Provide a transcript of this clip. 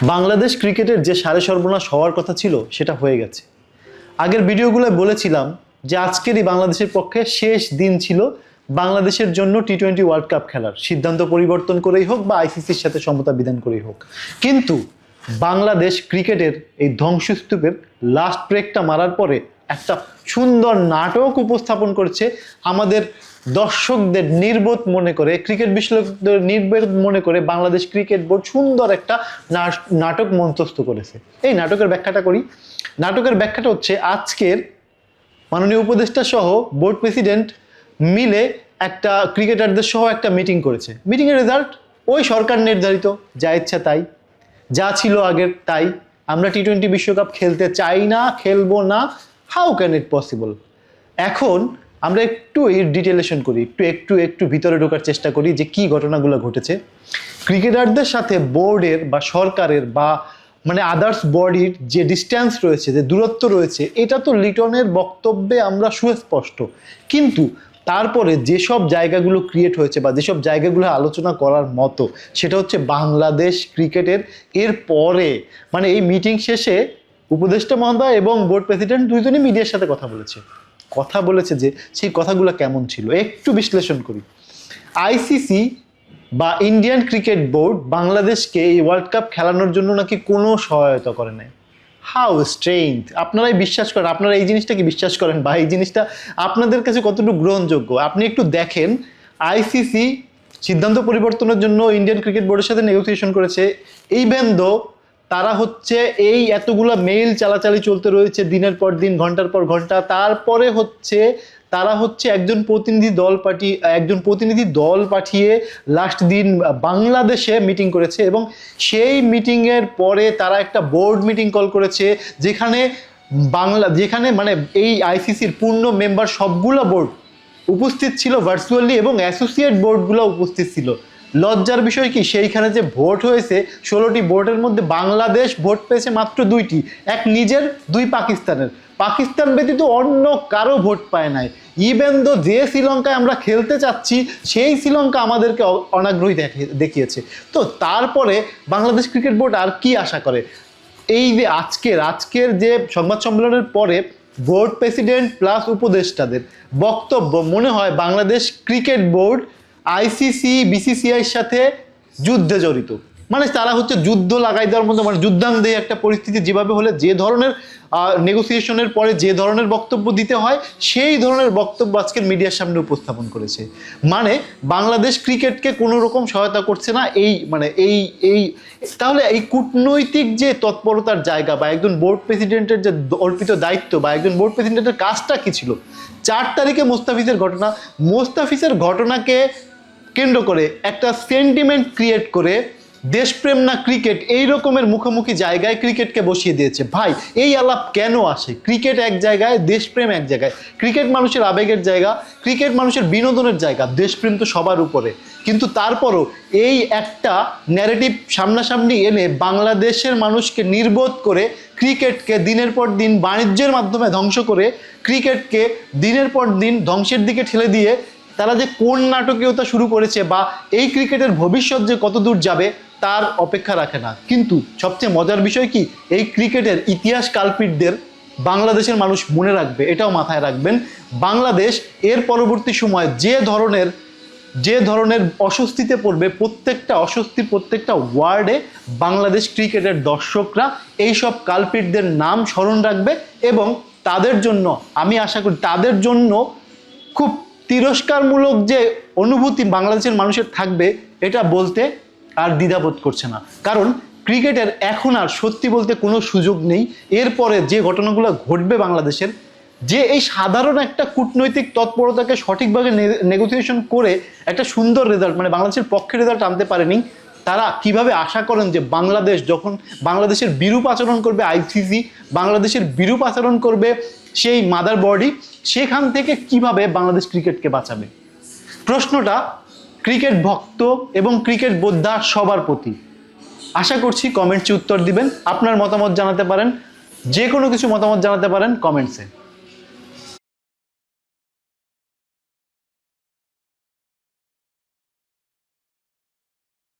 বাংলাদেশ ক্রিকেটের যে সারে সর্বনাশ হওয়ার কথা ছিল সেটা হয়ে গেছে। আগের ভিডিওগুলোয় বলেছিলাম যে আজকেরই বাংলাদেশের পক্ষে শেষ দিন ছিল বাংলাদেশের জন্য টি-20 ওয়ার্ল্ড কাপ খেলার, সিদ্ধান্ত পরিবর্তন করেই হোক বা আইসিসির সাথে সমতা বিধান করেই হোক। কিন্তু বাংলাদেশ ক্রিকেটের এই ধ্বংসস্তূপের লাস্ট ব্রেকটা মারার পরে একটা সুন্দর নাটক উপস্থাপন করছে আমাদের দর্শকদের নির্বোধ মনে করে, ক্রিকেট বিশ্লেষকদের নির্বোধ মনে করে বাংলাদেশ ক্রিকেট বোর্ড সুন্দর একটা নাটক মঞ্চস্থ করেছে। এই নাটকের ব্যাখ্যাটা করি। নাটকের ব্যাখ্যাটা হচ্ছে, আজকের মাননীয় উপদেষ্টা সহ বোর্ড প্রেসিডেন্ট মিলে একটা ক্রিকেটারদের সহ একটা মিটিং করেছে। মিটিংয়ের রেজাল্ট ওই সরকার নির্ধারিত, যা ইচ্ছা তাই, যা ছিল আগের তাই। আমরা টি-20 বিশ্বকাপ খেলতে চাই না, খেলবো না, হাউ ক্যান ইট পসিবল। এখন আমরা একটু এর ডিটেলেশন করি, একটু ভিতরে ঢোকার চেষ্টা করি যে কি ঘটনাগুলো ঘটেছে। ক্রিকেটারদের সাথে বোর্ডের বা সরকারের বা মানে আদার্স বডির যে ডিস্ট্যান্স রয়েছে, যে দূরত্ব রয়েছে, এটা তো লিটনের বক্তব্যে আমরা সুস্পষ্ট। কিন্তু তারপরে যেসব জায়গাগুলো ক্রিয়েট হয়েছে বা যেসব জায়গাগুলো আলোচনা করার মতো, সেটা হচ্ছে বাংলাদেশ ক্রিকেটের এর পরে মানে এই মিটিং শেষে উপদেষ্টা মহোদয় এবং বোর্ড প্রেসিডেন্ট দুইজনই মিডিয়ার সাথে কথা বলেছে যে সেই কথাগুলো কেমন ছিল একটু বিশ্লেষণ করি। আইসিসি বা ইন্ডিয়ান ক্রিকেট বোর্ড বাংলাদেশকে এই ওয়ার্ল্ড কাপ খেলানোর জন্য নাকি কোনো সহায়তা করে নাই। How strange! আপনারাই বিশ্বাস করেন, আপনারা এই জিনিসটা কি বিশ্বাস করেন বা এই জিনিসটা আপনাদের কাছে কতটুকু গ্রহণযোগ্য? আপনি একটু দেখেন, আইসিসি সিদ্ধান্ত পরিবর্তনের জন্য ইন্ডিয়ান ক্রিকেট বোর্ডের সাথে নেগোসিয়েশন করেছে। ইভেন দো তারা হচ্ছে এই এতগুলো মেইল চালাচালি চলতে রয়েছে দিনের পর দিন, ঘন্টার পর ঘন্টা, তারপরে হচ্ছে তারা একজন প্রতিনিধি দল পাঠিয়ে লাস্ট দিন বাংলাদেশে মিটিং করেছে এবং সেই মিটিংয়ের পরে তারা একটা বোর্ড মিটিং কল করেছে যেখানে মানে এই আইসিসির পূর্ণ মেম্বার সবগুলো বোর্ড উপস্থিত ছিল ভার্চুয়ালি এবং অ্যাসোসিয়েট বোর্ডগুলো উপস্থিত ছিল। লজ্জার বিষয় কি, সেইখানে যে ভোট হয়েছে 16টি ভোটের মধ্যে বাংলাদেশ ভোট পেয়েছে মাত্র 2টি, এক নিজের, 2 পাকিস্তানের। পাকিস্তান ব্যতীত অন্য কারো ভোট পায় নাই। ইভেন দো যে শ্রীলঙ্কায় আমরা খেলতে চাচ্ছি সেই শ্রীলঙ্কা আমাদেরকে অনাগ্রহী দেখিয়েছে। তো তারপরে বাংলাদেশ ক্রিকেট বোর্ড আর কি আশা করে? এই যে আজকের যে সংবাদ সম্মেলনের পরে বোর্ড প্রেসিডেন্ট প্লাস উপদেষ্টাদের বক্তব্য, মনে হয় বাংলাদেশ ক্রিকেট বোর্ড আইসিসি বিসিসিআইয়ের সাথে যুদ্ধে জড়িত। মানে তারা যুদ্ধ লাগাই দেওয়ার মতো, মানে যুদ্ধাঙ্গেই একটা পরিস্থিতি, যেভাবে হলে যে ধরনের নেগোসিয়েশনের পরে যে ধরনের বক্তব্য দিতে হয় সেই ধরনের বক্তব্য আজকের মিডিয়ার সামনে উপস্থাপন করেছে। মানে বাংলাদেশ ক্রিকেটকে কোনো রকম সহায়তা করছে না। তাহলে এই কূটনৈতিক যে তৎপরতার জায়গা বা একজন বোর্ড প্রেসিডেন্টের যে অর্পিত দায়িত্ব বা একজন বোর্ড প্রেসিডেন্টের কাজটা কি ছিল? 4 তারিখে মোস্তাফিজের ঘটনাকে কেন্দ্র করে একটা সেন্টিমেন্ট ক্রিয়েট করে দেশপ্রেম না ক্রিকেট এই রকমের মুখোমুখি জায়গায় ক্রিকেটকে বসিয়ে দিয়েছে। ভাই, এই আলাপ কেন আসে? ক্রিকেট এক জায়গায়, দেশপ্রেম এক জায়গায়। ক্রিকেট মানুষের আবেগের জায়গা, ক্রিকেট মানুষের বিনোদনের জায়গা, দেশপ্রেম তো সবার উপরে। কিন্তু তারপরও এই একটা ন্যারেটিভ সামনাসামনি এনে বাংলাদেশের মানুষকে নির্বোধ করে ক্রিকেটকে দিনের পর দিন বাণিজ্যের মাধ্যমে ধ্বংস করে ক্রিকেটকে দিনের পর দিন ধ্বংসের দিকে ঠেলে দিয়ে তারা যে কোন নাটকীয়তা শুরু করেছে বা এই ক্রিকেটের ভবিষ্যৎ যে কত দূর যাবে তার অপেক্ষা রাখে না। কিন্তু সবচেয়ে মজার বিষয় কি, এই ক্রিকেটের ইতিহাস কালপিটদের বাংলাদেশের মানুষ মনে রাখবে, এটাও মাথায় রাখবেন। বাংলাদেশ এর পরবর্তী সময় যে ধরনের অস্বস্তিতে পড়বে, প্রত্যেকটা ওয়ার্ডে বাংলাদেশ ক্রিকেটের দর্শকরা এইসব কালপিটদের নাম স্মরণ রাখবে এবং তাদের জন্য আমি আশা করি তাদের জন্য খুব তিরস্কারমূলক যে অনুভূতি বাংলাদেশের মানুষের থাকবে, এটা বলতে আর দ্বিধাবোধ করছে না। কারণ ক্রিকেটের এখন আর সত্যি বলতে কোনো সুযোগ নেই। এরপরে যে ঘটনাগুলো ঘটবে বাংলাদেশের, যে এই সাধারণ একটা কূটনৈতিক তৎপরতাকে সঠিকভাবে নেগোসিয়েশন করে একটা সুন্দর রেজাল্ট, মানে বাংলাদেশের পক্ষে রেজাল্ট আনতে পারেনি, তারা কিভাবে আশা করেন যে বাংলাদেশ যখন বাংলাদেশের বিরূপ আচরণ করবে আইসিসি, বাংলাদেশের বিরূপ আচরণ করবে সেই মাদার বডি, সেখান থেকে কিভাবে বাংলাদেশ ক্রিকেটকে বাঁচাবে? প্রশ্নটা ক্রিকেট ভক্ত এবং ক্রিকেট বোদ্ধা সবার প্রতি। আশা করছি কমেন্টসে উত্তর দিবেন। আপনার মতামত জানাতে পারেন, যে কোনো কিছু মতামত জানাতে পারেন কমেন্টসে।